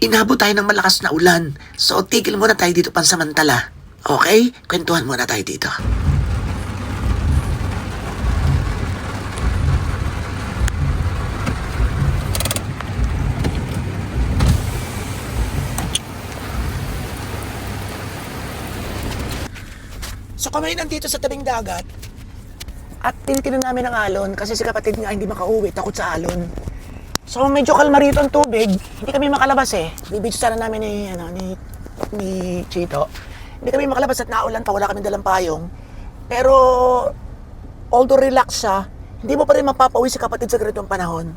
inabot tayo ng malakas na ulan. So, tigil muna tayo dito pansamantala. Okay? Kwentuhan muna tayo dito. So kami nandito sa tabing dagat at tinitinan namin ang alon kasi si kapatid nga hindi makauwi, takot sa alon. So medyo kalma rito ang tubig, hindi kami makalabas eh. Bibidyo sana namin ni Chito. Hindi kami makalabas at naulan pa, wala kami dalang payong. Pero although relax siya, hindi mo pa rin mapapauwi si kapatid sa ganitong panahon.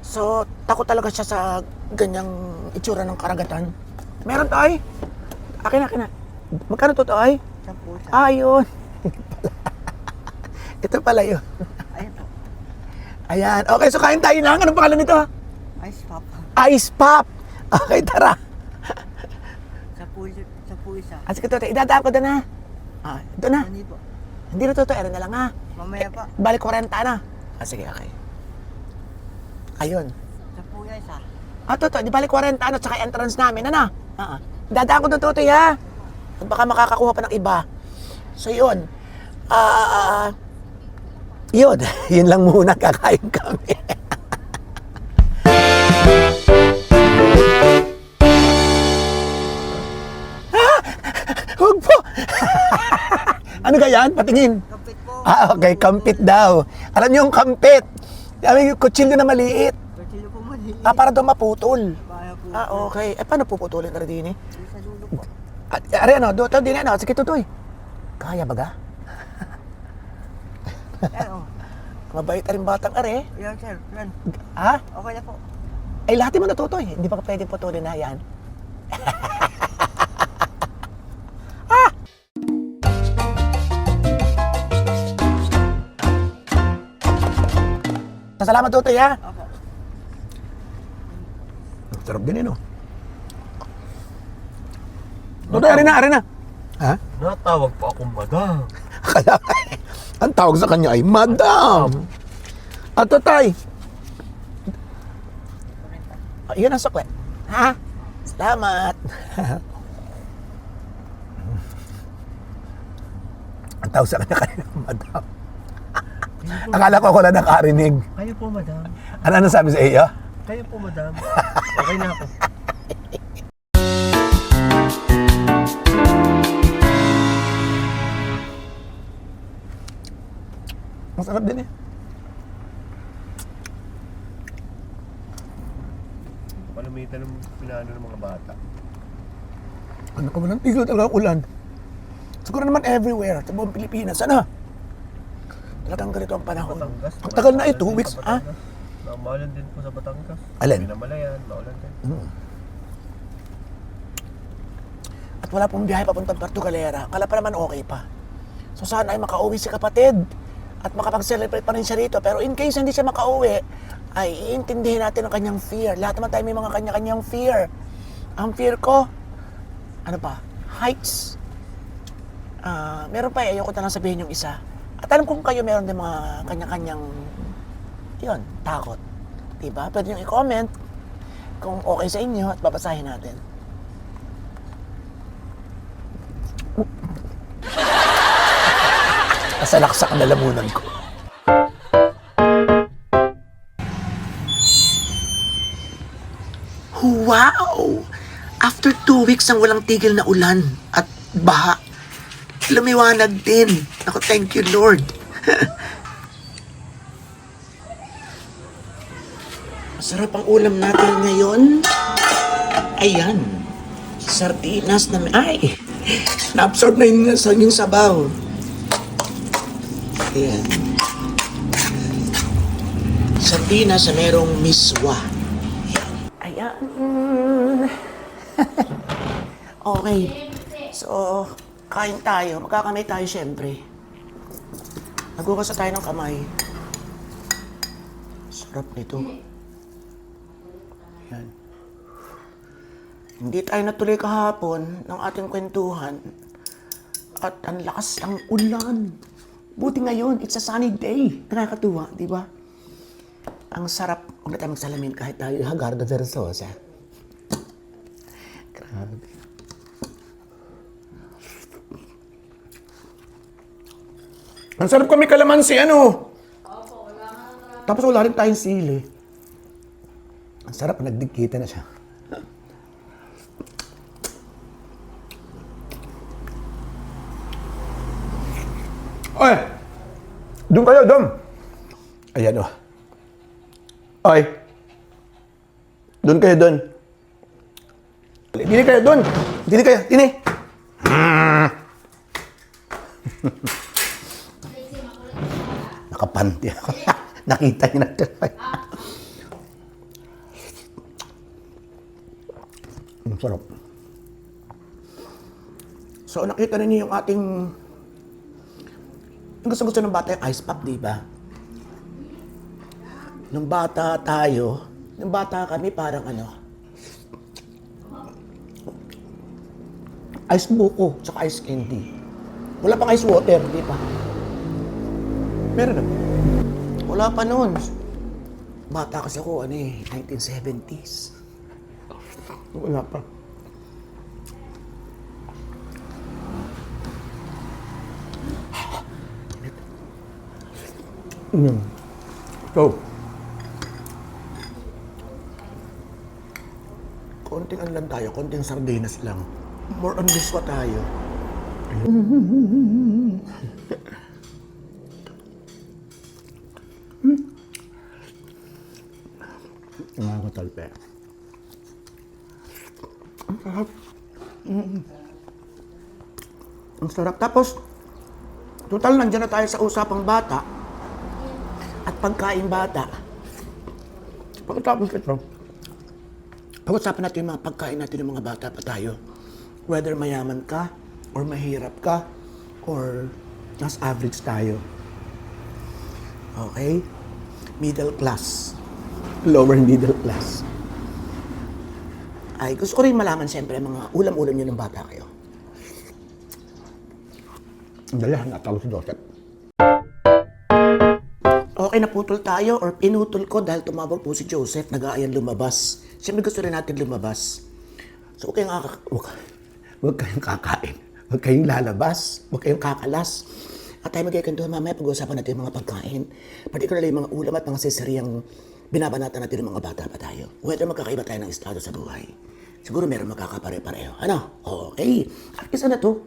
So takot talaga siya sa ganyang itsura ng karagatan. Meron tayo? Akin na. Magkano to ay? Ayun. Ito pala yun. Ayan po. Ayan. Okay, so kain tayo na. Anong pangalan nito? Ice pop. Ice Pop. Okay, tara. Sa po isa. Sige, Toto. Idadaan ko doon na. Ito na. Hindi po. Hindi na, Toto. Ere na lang ha. Mamaya pa. Balik 40 na. Sige, okay. Ayun. Sa po isa. Toto. Di balik 40 na. Tsaka entrance namin. Ano? Idadaan ko doon, Toto, ha? At baka makakakuha pa ng iba. So, yun. Yun. Yun lang muna. Kakain kami. Huwag po. Ano ganyan? Patingin. Kapit po. Okay. Kampit daw. Alam niyo yung kampit. Yung kutsilyo na maliit. Kutsilyo po mali. Para daw maputol. Kaya po. Okay. Paano puputulin na rin? Sa dulo po. Ari, doon din, sige, tutoy. Kaya baga? Ayan o. Mabait rin batang are. Yan sir. Yan. Ha? Okay na po. Ay, lahat mo natutoy. Hindi pa pwedeng putulin na yan. Salamat, tutoy, ha? Opo. Sarap din, no? Tutoy, are na. Ha? Natawag pa akong madam. Kaya, ang tawag sa kanya ay Madam. At tatay. Yun ang sukle. Ha? Salamat. Ang tawag sa kanya kanina, Madam. Akala ko ako na nakarinig. Kayo po, madam. Ano sabi sa iyo? Kayo po, madam. Okay na ako. Masarap din eh. Palumitan ng pinano ng mga bata. Ano ka ba nang tigil talaga ulan? Siguro naman everywhere, sa buong Pilipinas. Ano? Talagang ganito ang panahon. Batangas. Ang tagal na 2 weeks. Maulan din po sa Batangas. Alin? Pinamalayan, maulan din. At wala pong biyahe papuntang Portugalera. Kala pa naman okay pa. So sana ay makauwi si kapatid at makapag-celebrate pa rin siya rito. Pero in case hindi siya makauwi, ay iintindihin natin ang kanyang fear. Lahat naman tayo may mga kanya-kanyang fear. Ang fear ko, ano pa? Heights. Meron pa ayoko na lang sabihin yung isa. At alam kong kayo meron din mga kanya-kanyang yun, takot. Diba? Pwede nyo i-comment kung okay sa inyo at babasahin natin. Nasalaksak ang lalamunan ko. Wow! After 2 weeks ang walang tigil na ulan at baha, lumiwanag din. Ako, thank you, Lord. Masarap ang ulam natin ngayon. Ayan. Sardinas na ay! Na-absorb na yung sabaw. Ayan. Sardinas na merong miswa. Ayan. Okay. So, kain tayo. Magkakamay tayo syempre. Naghugas tayo ng kamay. Sarap nito. Ayan. Hindi tayo natuloy kahapon ng ating kwentuhan. At ang lakas ng ulan. Buti ngayon, it's a sunny day. Nakakatuwa, di ba? Ang sarap. Huwag na tayo magsalamin kahit tayo hagar na versosa. Ang sarap kami kalamansi, ano? Tapos wala rin tayong sili. Ang sarap, nagdikita na siya. Oy! Doon kayo, doon! Ayan o. Oy! Doon kayo, doon. Dini kayo, doon! Dini kayo, dini! Nakapanti ako. Nakita niyo na ito. Ang sarap. So, nakita ninyo yung ating... Yung gusto-gusto ng bata yung ice pop, di ba? Nung bata tayo, nung bata kami parang ano, ice buko, tsaka ice candy. Wala pang ice water, di ba? Meron na. Wala pa noon. Bata kasi ako, 1970s. Wala pa. So, konting ano lang tayo, konting sardinas lang. More on this pa tayo. Mga talpe. Ang sarap. Ang sarap. Tapos, total nandiyan na tayo sa usapang bata at pagkain bata. Pagkatapos ito, pag-usapan natin yung mga pagkain natin ng mga bata pa tayo. Whether mayaman ka, or mahirap ka, or mas average tayo. Okay? Middle class. Lower middle class. Ay, gusto ko rin malaman siyempre mga ulam-ulam nyo ng bata kayo. Dali, natalo si Joseph. Okay, naputol tayo or pinutol ko dahil tumawag po si Joseph, nag-aayan lumabas. Siyempre gusto rin natin lumabas. So, huwag kayong kakain. Huwag kayong lalabas. Huwag kayong kakalas. At tayo magkikantuhan mamaya, pag-uusapan natin yung mga pagkain. Particularly yung mga ulam at mga sesariyang binabanatan natin ng mga bata pa tayo. Whether magkakaiba tayo ng estado sa buhay. Siguro meron magkakapare-pareho. Ano? Okay. At isa na to.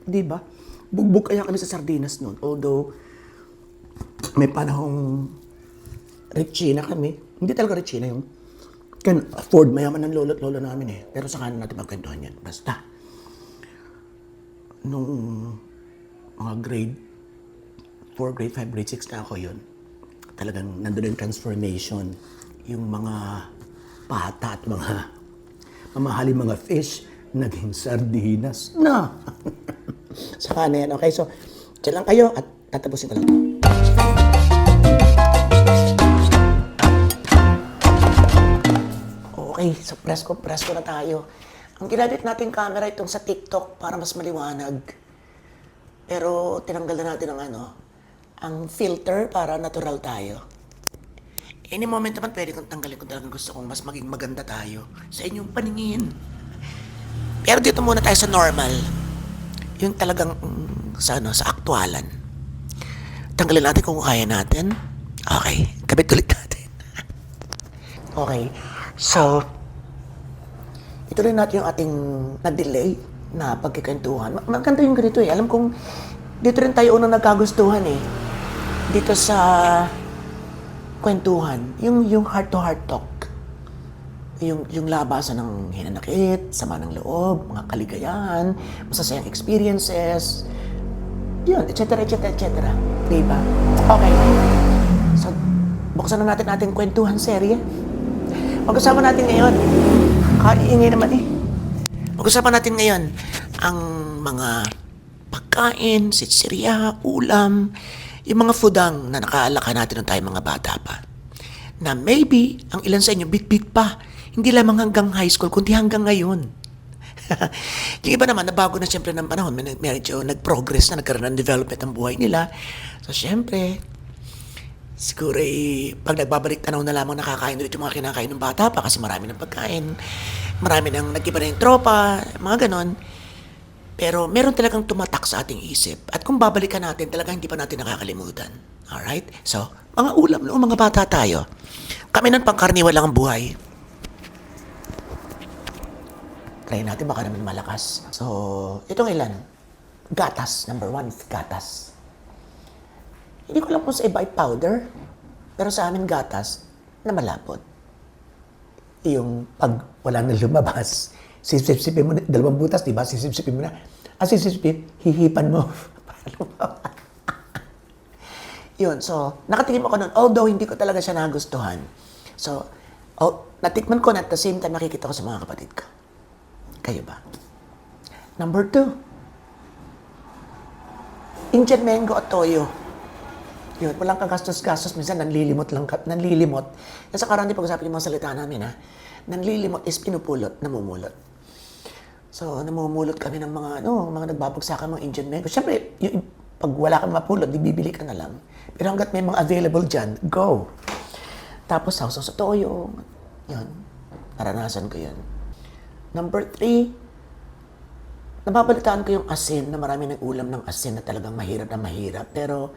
Di ba? Bugbog kaya kami sa sardinas noon. Although, may panahong Richina kami. Hindi talaga Richina yung can afford, mayaman ng lolo at lolo namin eh. Pero sa kanan natin magkantuhan yan. Basta, nung mga grade 4, grade 5, grade 6 na ako yun, talagang nandun yung transformation. Yung mga pata at mga mamahaling mga fish, naging sardinas na. Sa kanan yan. Okay, so, dyan lang kayo at tatapusin ko lang. Okay, so press ko na tayo. Ang ginamit natin camera itong sa TikTok para mas maliwanag. Pero tinanggal na natin ang filter para natural tayo. Any moment naman pwede kong tanggalin kung talagang gusto kong mas maging maganda tayo sa inyong paningin. Pero dito muna tayo sa normal. Yung talagang sa aktualan. Tanggalin natin kung kaya natin. Okay, kabit ulit natin. Okay. So, ituloy natin yung ating na-delay na pagkikantuhan. Maganda yung ganito eh. Alam kong dito rin tayo unang nagkagustuhan eh. Dito sa kwentuhan. Yung heart-to-heart talk. Yung labasan ng hinanakit, sama ng loob, mga kaligayahan, masasayang experiences, yun, etc. Diba? Okay. So, buksan na natin ating kwentuhan serye. Pag-usapan natin ngayon, kaiingay naman eh. Pag-usapan natin ngayon ang mga pagkain, sitsirya, ulam, yung mga foodang na nakaalaka natin nung tayo mga bata pa. Na maybe, ang ilan sa inyo, bit-bit pa. Hindi lamang hanggang high school, kundi hanggang ngayon. Yung iba naman, nabago na siyempre ng panahon. Medyo nag-progress na, nagkaroon ng development ang buhay nila. So, siyempre, siguro pag nagbabalik tanaw na lamang nakakain ulit yung mga kinakain ng bata pa kasi marami ng pagkain. marami nang nag-iba na yung tropa, mga ganon. Pero meron talagang tumatak sa ating isip. At kung babalikan natin, talagang hindi pa natin nakakalimutan. Alright? So, mga ulam noong mga bata tayo. Kami nun pangkarniwal lang ang buhay. Try natin, baka naman malakas. So, itong ilan? Gatas, number 1, gatas. Hindi ko alam kung sa iba ay powder, pero sa amin gatas na malapot. Yung pag wala nang lumabas, sisip-sipin mo na, 2 butas, di ba? Sisip-sipin mo na. Sisip-sipin, hihipan mo. Para lumabas. Yun, so, nakatingin ako nun, although hindi ko talaga siya nagustuhan. So, natikman ko na at the same time nakikita ko sa mga kapatid ko. Kayo ba? Number 2. Indian mango at toyo. Yun, walang kagastos-gastos. Minsan, nanlilimot lang. Nanlilimot. Nasa karang di pag-usapin yung mga salita namin, ha? Nanlilimot is pinupulot, namumulot. So, namumulot kami ng mga nagbabagsakan mga Indian mango. Siyempre, pag wala kang mapulot, di bibili ka na lang. Pero hanggat may mga available dyan, go! Tapos, sausaw sa toyo. Yun. Naranasan ko yun. Number 3, nababalitaan ko yung asin, na marami nag-ulam ng asin na talagang mahirap na mahirap. Pero,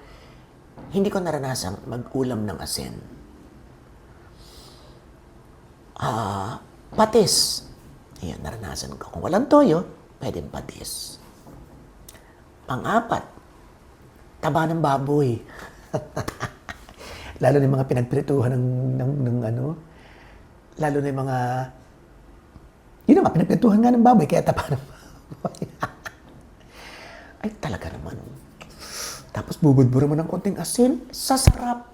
hindi ko naranasan mag-ulam ng asin. Patis. Ayan, naranasan ko. Kung walang toyo, pwedeng patis. Pang-4, taba ng baboy. Lalo na yung mga pinagprituhan ng lalo na yung mga, yun nga, pinagprituhan nga ng baboy, kaya taba ng baboy. Ay, talaga naman. Tapos bubudburo mo ng konting asin, sasarap.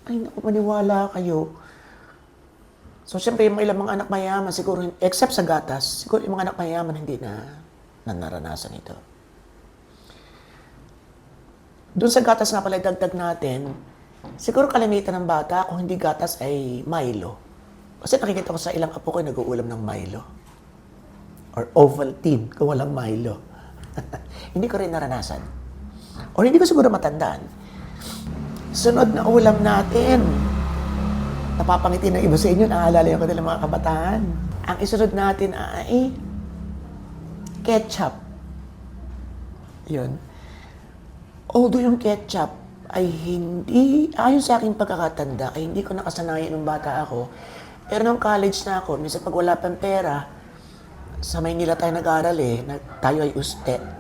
Ay, naku, maniwala kayo. So, siyempre, yung ilang mga anak mayaman, siguro, except sa gatas, siguro yung mga anak mayaman hindi na naranasan ito. Doon sa gatas nga pala, dagdag natin, siguro kalimitan ng bata, kung hindi gatas ay Milo. Kasi nakikita ko sa ilang apo ko nag-uulam ng Milo. Or Ovaltine, kung walang Milo. Hindi ko rin naranasan. Or hindi ko siguro matandaan. Sunod na ulam natin. Napapangiti ng iba sa inyo, naaalala ko nila mga kabataan. Ang isunod natin ay ketchup. Yun. Although yung ketchup ay hindi, ayon sa aking pagkakatanda, ay hindi ko nakasanayan nung bata ako. Pero nung college na ako, minsan pag wala pang pera, sa Maynila tayo nag-aral tayo ay uste.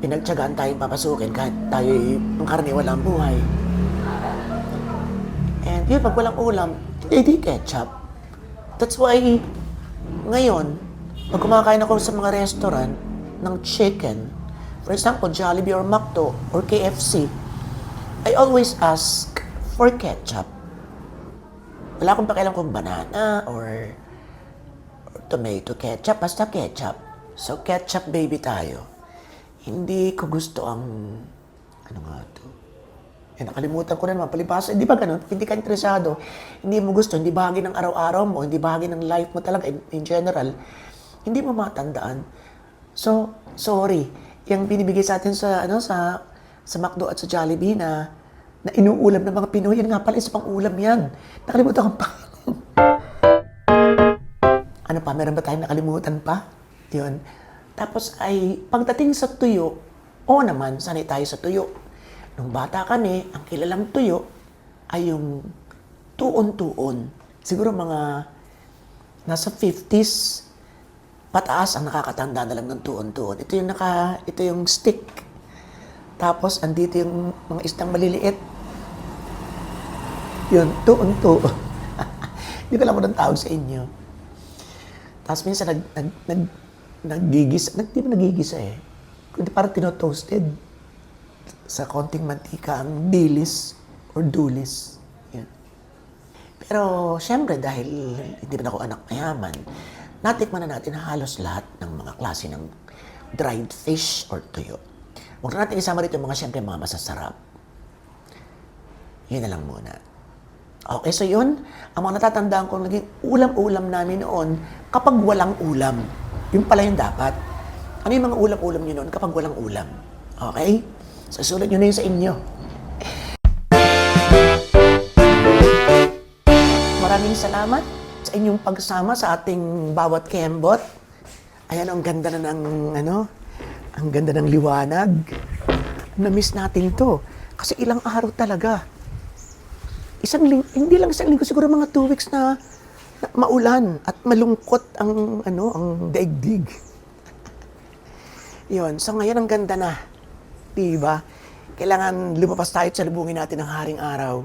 Pinagtyagaan tayong papasukin kahit tayo ay pangkarniwal ang buhay. And yun, pag walang ulam, hindi ketchup. That's why, ngayon, pag kumakain ako sa mga restaurant ng chicken, for example, Jollibee or McDo or KFC, I always ask for ketchup. Wala akong pakialam kung banana or tomato ketchup, basta ketchup. So, ketchup baby tayo. Hindi ko gusto ang, ano nga ito? Nakalimutan ko na naman, palibasa. Hindi ba ganun? Hindi ka interesado, hindi mo gusto, hindi bahagi ng araw-araw mo, hindi bahagi ng life mo talaga in general, hindi mo matandaan. So, sorry. Yung binibigay sa atin sa McDo at sa Jollibee na inuulam ng mga Pinoy, yan nga pala, isa pang ulam yan. Nakalimutan ko pa. Ano pa? Meron ba tayong nakalimutan pa? Yun. Tapos ay, pagdating sa tuyo, naman, sanay tayo sa tuyo. Nung bata kami, ang kilalang tuyo ay yung tuon-tuon. Siguro mga nasa 50s, pataas ang nakakatanda na lang ng tuon-tuon. Ito yung stick. Tapos, andito yung mga istang maliliit. Yun, tuon-tuon. Hindi ko alam kung anong tawag sa inyo. Tapos minsan nagigisa, di ba nagigisa kundi parang tinotoasted sa konting mantika ang dilis or dulis. Yan. Pero syempre dahil hindi na ako anak mayaman, natikman na natin halos lahat ng mga klase ng dried fish or tuyo. Huwag na natin isama rito syempre mga masasarap. Yun na lang muna. Okay, so yun, ang mga natatandaan ko naging ulam-ulam namin noon kapag walang ulam. Yun pala yung dapat. Ano yung mga ulam-ulam nyo noon kapag walang ulam? Okay? Susulat nyo na yun sa inyo. Maraming salamat sa inyong pagsama sa ating bawat kembot. Ayan, ang ganda na ng, ang ganda ng liwanag. Na-miss natin to. Kasi ilang araw talaga. Hindi lang isang linggo, siguro mga 2 weeks na maulan at malungkot ang, ang daigdig. Yun, so ngayon ang ganda na. Diba? Kailangan lumapas tayo at salubungin natin ang haring araw.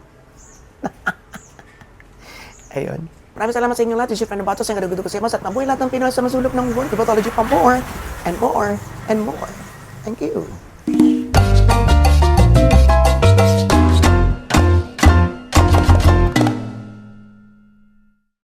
Ayun. Maraming salamat sa inyong lahat. This is your friend Batos. Ang ganda ko sa at mabuhay lahat ng Pinoy sa masulok ng buwan. Kibotology pa more and more and more. Thank you.